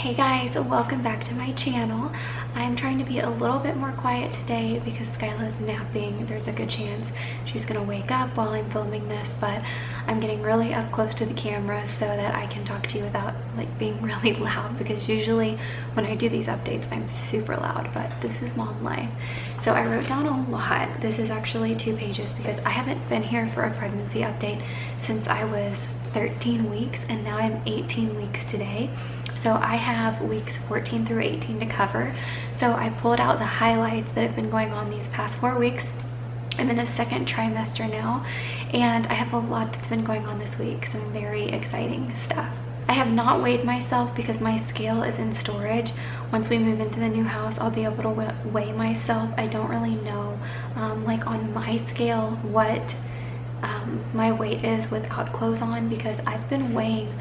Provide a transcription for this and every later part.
Hey guys, welcome back to my channel. I'm trying to be a little bit more quiet today because Skyla's napping. There's a good chance she's gonna wake up while I'm filming this, but I'm getting really up close to the camera so that I can talk to you without like being really loud, because usually when I do these updates I'm super loud, but this is mom life. So I wrote down a lot. This is actually 2 pages because I haven't been here for a pregnancy update since I was 13 weeks and now I'm 18 weeks today. So I have weeks 14 through 18 to cover. So I pulled out the highlights that have been going on these past 4 weeks. I'm in the 2nd trimester now, and I have a lot that's been going on this week, some very exciting stuff. I have not weighed myself because my scale is in storage. Once we move into the new house, I'll be able to weigh myself. I don't really know, like on my scale, what my weight is without clothes on, because I've been weighing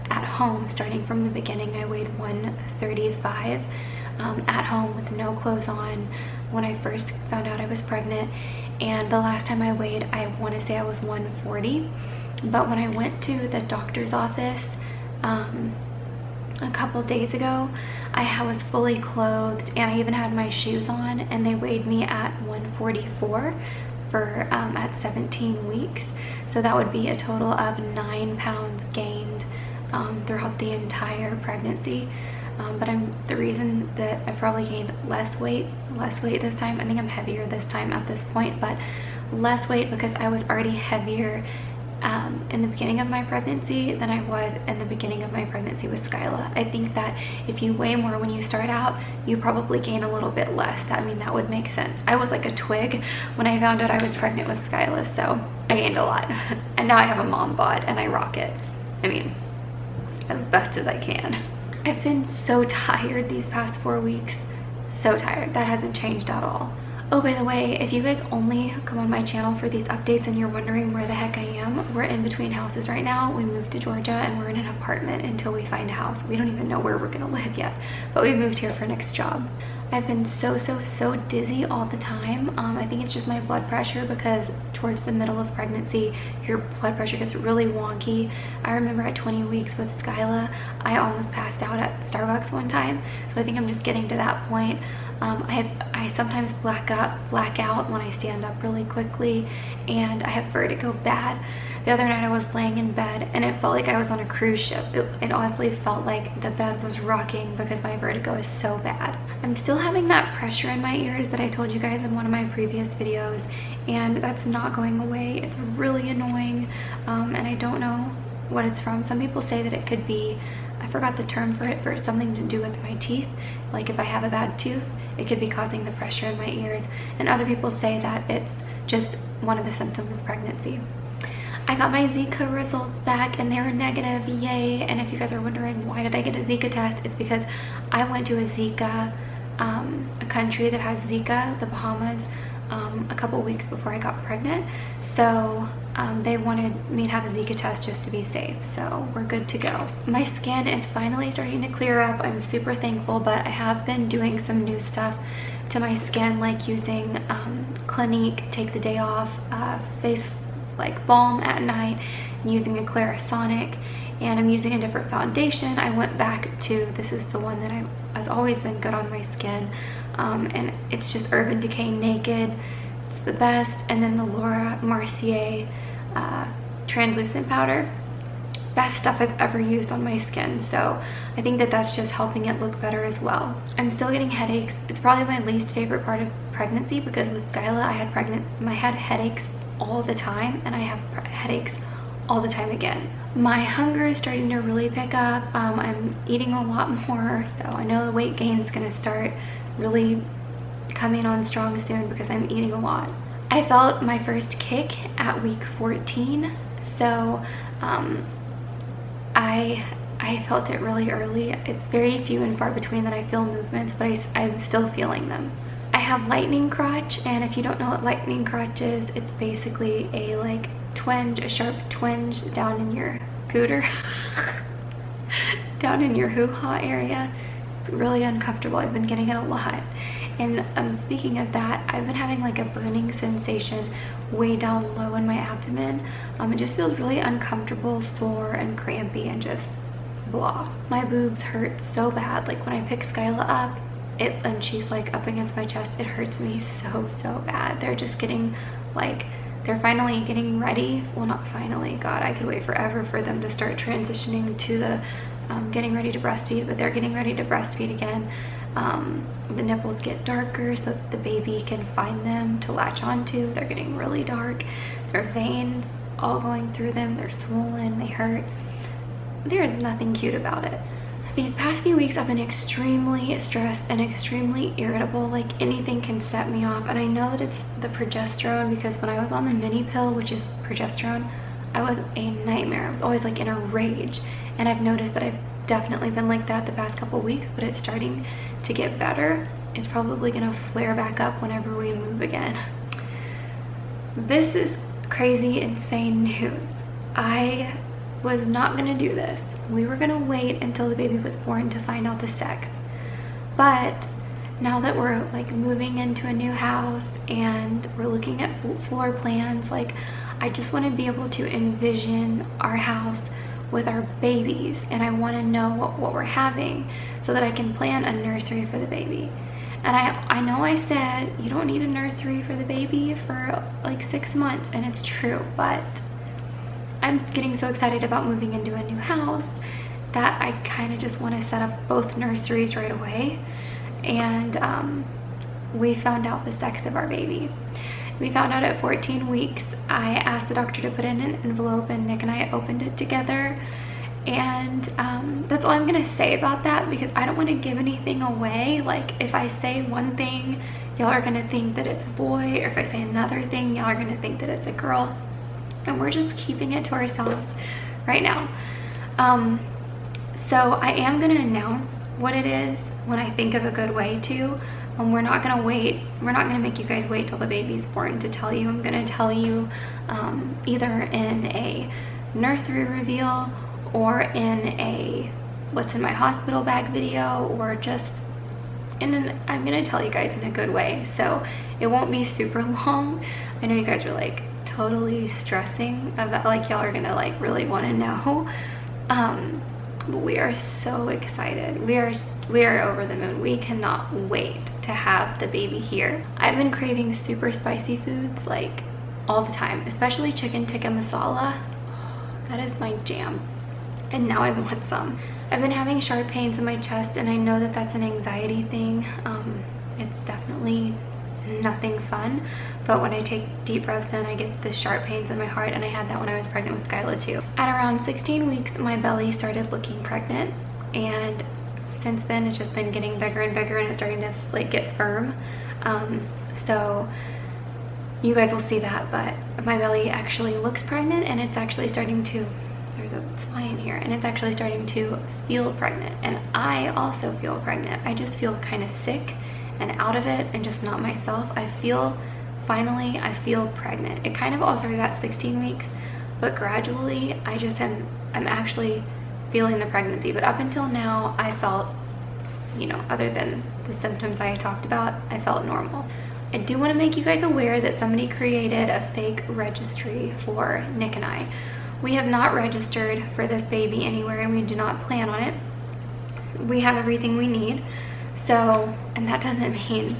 at home starting from the beginning. I weighed 135 at home with no clothes on when I first found out I was pregnant, and the last time I weighed, I want to say I was 140. But when I went to the doctor's office a couple days ago, I was fully clothed and I even had my shoes on, and they weighed me at 144 for at 17 weeks. So that would be a total of 9 pounds gained throughout the entire pregnancy. But the reason that I probably gained less weight this time, I think I'm heavier this time at this point, but less weight because I was already heavier in the beginning of my pregnancy than I was in the beginning of my pregnancy with Skyla. I think that if you weigh more when you start out, you probably gain a little bit less. That would make sense. I was like a twig when I found out I was pregnant with Skyla, so I gained a lot. And now I have a mom bod and I rock it. I mean, as best as I can. I've been so tired these past 4 weeks. So tired. That hasn't changed at all. Oh, by the way, if you guys only come on my channel for these updates and you're wondering where the heck I am, we're in between houses right now. We moved to Georgia and we're in an apartment until we find a house. We don't even know where we're gonna live yet, but we moved here for next job. I've been so dizzy all the time. I think it's just my blood pressure, because towards the middle of pregnancy, your blood pressure gets really wonky. I remember at 20 weeks with Skyla, I almost passed out at Starbucks one time. So I think I'm just getting to that point. I sometimes black out when I stand up really quickly, and I have vertigo bad. The other night I was laying in bed and it felt like I was on a cruise ship. It honestly felt like the bed was rocking because my vertigo is so bad. I'm still having that pressure in my ears that I told you guys in one of my previous videos, and that's not going away. It's really annoying, and I don't know what it's from. Some people say that it could be, I forgot the term for it, but it's something to do with my teeth. Like if I have a bad tooth, it could be causing the pressure in my ears. And other people say that it's just one of the symptoms of pregnancy. I got my Zika results back and they were negative, yay. And if you guys are wondering why did I get a Zika test, it's because I went to a country that has Zika, the Bahamas, a couple weeks before I got pregnant. So they wanted me to have a Zika test just to be safe, so we're good to go. My skin is finally starting to clear up. I'm super thankful, but I have been doing some new stuff to my skin, like using Clinique, take the day off, face like balm at night, and using a Clarisonic, and I'm using a different foundation. I went back to, this is the one that has always been good on my skin, and it's just Urban Decay Naked. It's the best. And then the Laura Mercier translucent powder, best stuff I've ever used on my skin. So I think that that's just helping it look better as well. I'm still getting headaches. It's probably my least favorite part of pregnancy, because with Skyla I had headaches all the time, and I have headaches all the time again. My hunger is starting to really pick up. I'm eating a lot more, so I know the weight gain is going to start really coming on strong soon because I'm eating a lot. I felt my first kick at week 14, so I felt it really early. It's very few and far between that I feel movements, but I'm still feeling them. I have lightning crotch, and if you don't know what lightning crotch is, it's basically a like twinge, a sharp twinge down in your gooter, down in your hoo-ha area. It's really uncomfortable. I've been getting it a lot. And speaking of that, I've been having like a burning sensation way down low in my abdomen. It just feels really uncomfortable, sore, and crampy, and just blah. My boobs hurt so bad. Like when I pick Skyla up, and she's like up against my chest, it hurts me so bad. They're just getting like, they're finally getting ready. Well, not finally, God, I could wait forever for them to start transitioning to the getting ready to breastfeed, but they're getting ready to breastfeed again. The nipples get darker so that the baby can find them to latch onto. They're getting really dark. Their veins all going through them. They're swollen, they hurt. There is nothing cute about it. These past few weeks I've been extremely stressed and extremely irritable. Like anything can set me off, and I know that it's the progesterone, because when I was on the mini pill, which is progesterone, I was a nightmare. I was always like in a rage, and I've noticed that I've definitely been like that the past couple weeks, but it's starting to get better. It's probably gonna flare back up whenever we move again. This is crazy, insane news. I was not gonna do this. We were gonna wait until the baby was born to find out the sex. But now that we're like moving into a new house and we're looking at floor plans, like I just want to be able to envision our house with our babies, and I want to know what we're having so that I can plan a nursery for the baby. And I know I said you don't need a nursery for the baby for like 6 months, and it's true, but I'm getting so excited about moving into a new house that I kind of just want to set up both nurseries right away. And we found out the sex of our baby. We found out at 14 weeks. I asked the doctor to put in an envelope, and Nick and I opened it together. And that's all I'm gonna say about that, because I don't want to give anything away. Like if I say one thing, y'all are gonna think that it's a boy, or if I say another thing, y'all are gonna think that it's a girl. And we're just keeping it to ourselves right now. So I am gonna announce what it is when I think of a good way to. We're not gonna wait. We're not gonna make you guys wait till the baby's born to tell you. I'm gonna tell you either in a nursery reveal or in a what's in my hospital bag video, or just I'm gonna tell you guys in a good way. So it won't be super long. I know you guys are like totally stressing about, like y'all are gonna like really want to know. But we are so excited. We are over the moon. We cannot wait to have the baby here. I've been craving super spicy foods like all the time, especially chicken tikka masala. Oh, that is my jam. And now I want some. I've been having sharp pains in my chest, and I know that that's an anxiety thing. It's definitely nothing fun, but when I take deep breaths in, I get the sharp pains in my heart, and I had that when I was pregnant with Skyla too. At around 16 weeks, my belly started looking pregnant, and since then it's just been getting bigger and bigger, and it's starting to like get firm. So you guys will see that, but my belly actually looks pregnant, and it's actually starting to, there's a fly in here, and it's actually starting to feel pregnant. And I also feel pregnant. I just feel kind of sick and out of it and just not myself. Finally I feel pregnant. It kind of all started at 16 weeks, but gradually I'm actually feeling the pregnancy. But up until now, I felt, you know, other than the symptoms I talked about, I felt normal. I do want to make you guys aware that somebody created a fake registry for Nick and I. We have not registered for this baby anywhere, and we do not plan on it. We have everything we need. So, and that doesn't mean,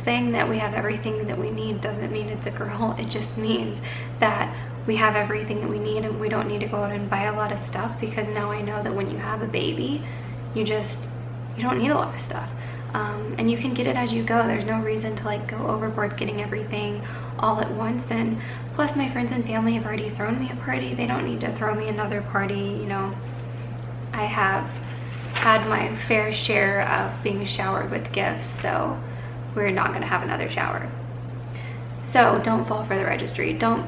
saying that we have everything that we need doesn't mean it's a girl. It just means that we have everything that we need, and we don't need to go out and buy a lot of stuff, because now I know that when you have a baby, you don't need a lot of stuff. And you can get it as you go. There's no reason to like go overboard getting everything all at once. And plus my friends and family have already thrown me a party. They don't need to throw me another party. You know, I have had my fair share of being showered with gifts, so we're not going to have another shower. So don't fall for the registry. Don't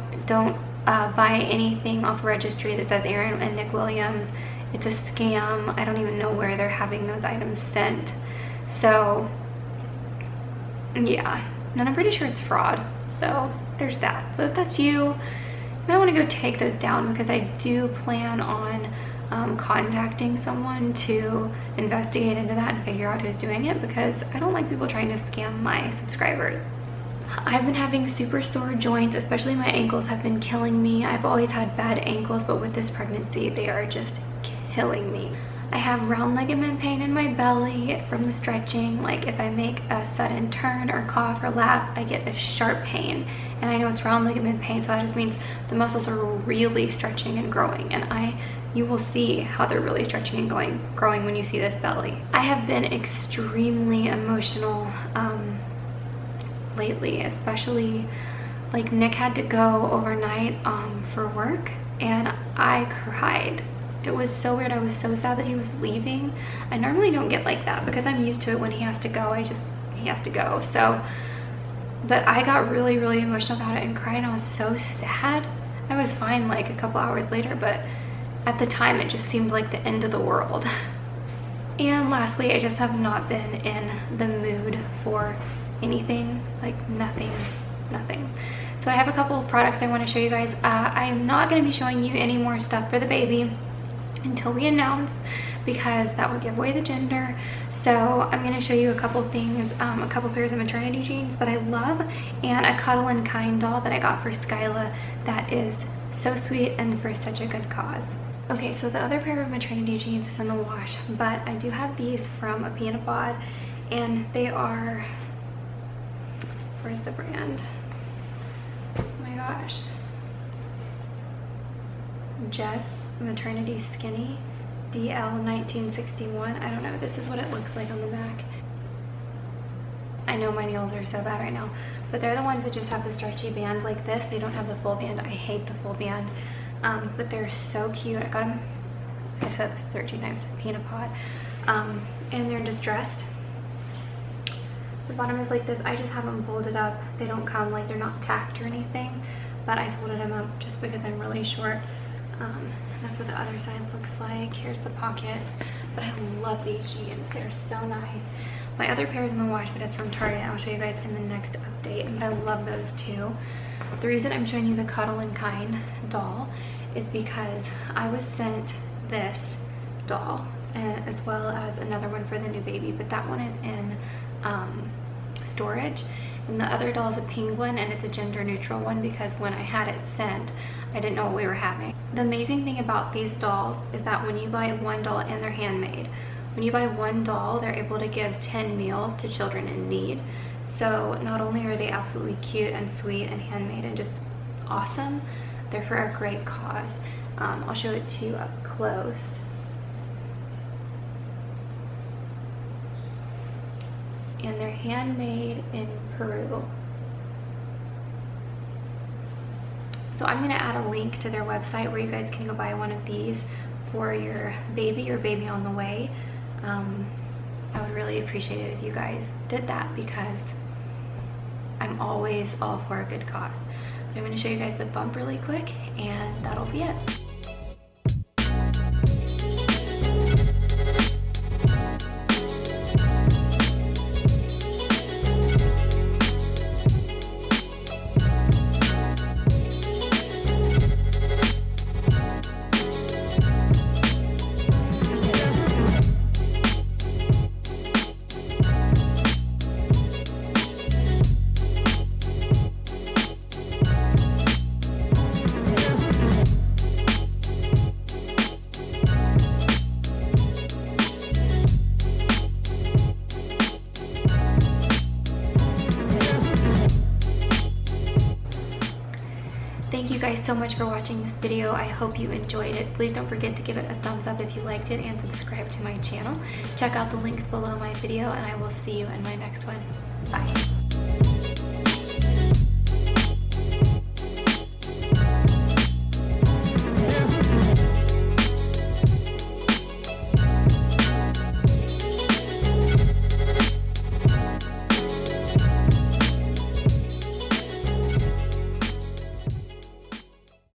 buy anything off registry that says Aaryn and Nick Williams. It's a scam. I don't even know where they're having those items sent. So yeah, and I'm pretty sure it's fraud. So there's that. So if that's you, you might want to go take those down, because I do plan on contacting someone to investigate into that and figure out who's doing it, because I don't like people trying to scam my subscribers. I've been having super sore joints, especially my ankles have been killing me. I've always had bad ankles, but with this pregnancy, they are just killing me. I have round ligament pain in my belly from the stretching. Like if I make a sudden turn or cough or laugh, I get a sharp pain. And I know it's round ligament pain, so that just means the muscles are really stretching and growing. And you will see how they're really stretching and growing when you see this belly. I have been extremely emotional lately, especially like Nick had to go overnight for work, and I cried. It was so weird. I was so sad that he was leaving. I normally don't get like that because I'm used to it when he has to go. He has to go. So, but I got really, really emotional about it and cried, and I was so sad. I was fine like a couple hours later, but at the time it just seemed like the end of the world. And lastly, I just have not been in the mood for anything, like nothing. So I have a couple of products I want to show you guys. I am not going to be showing you any more stuff for the baby until we announce, because that would give away the gender. So I'm going to show you a couple things, a couple pairs of maternity jeans that I love, and a Cuddle and Kind doll that I got for Skyla that is so sweet and for such a good cause. Okay, so the other pair of maternity jeans is in the wash, but I do have these from a Peanut Pod, and they are, where's the brand? Oh my gosh. Jess Maternity Skinny DL 1961. I don't know, this is what it looks like on the back. I know my nails are so bad right now, but they're the ones that just have the stretchy band like this. They don't have the full band. I hate the full band, but they're so cute. I got them, I've said this 13 times, Peanut Pod, and they're distressed. The bottom is like this. I just have them folded up. They don't come, like they're not tacked or anything, but I folded them up just because I'm really short. That's what the other side looks like. Here's the pockets, but I love these jeans. They're so nice. My other pair is in the wash, but it's from Target. I'll show you guys in the next update, but I love those too. The reason I'm showing you the Cuddle and Kind doll is because I was sent this doll, as well as another one for the new baby, but that one is in storage, and the other doll is a penguin, and it's a gender neutral one because when I had it sent, I didn't know what we were having. The amazing thing about these dolls is that when you buy one doll, and they're handmade, when you buy one doll, they're able to give 10 meals to children in need. So not only are they absolutely cute and sweet and handmade and just awesome, they're for a great cause. I'll show it to you up close. And they're handmade in Peru. So I'm gonna add a link to their website where you guys can go buy one of these for your baby or baby on the way. I would really appreciate it if you guys did that, because I'm always all for a good cause. But I'm gonna show you guys the bump really quick, and that'll be it. Thank you guys so much for watching this video. I hope you enjoyed it. Please don't forget to give it a thumbs up if you liked it, and subscribe to my channel. Check out the links below my video, and I will see you in my next one. Bye.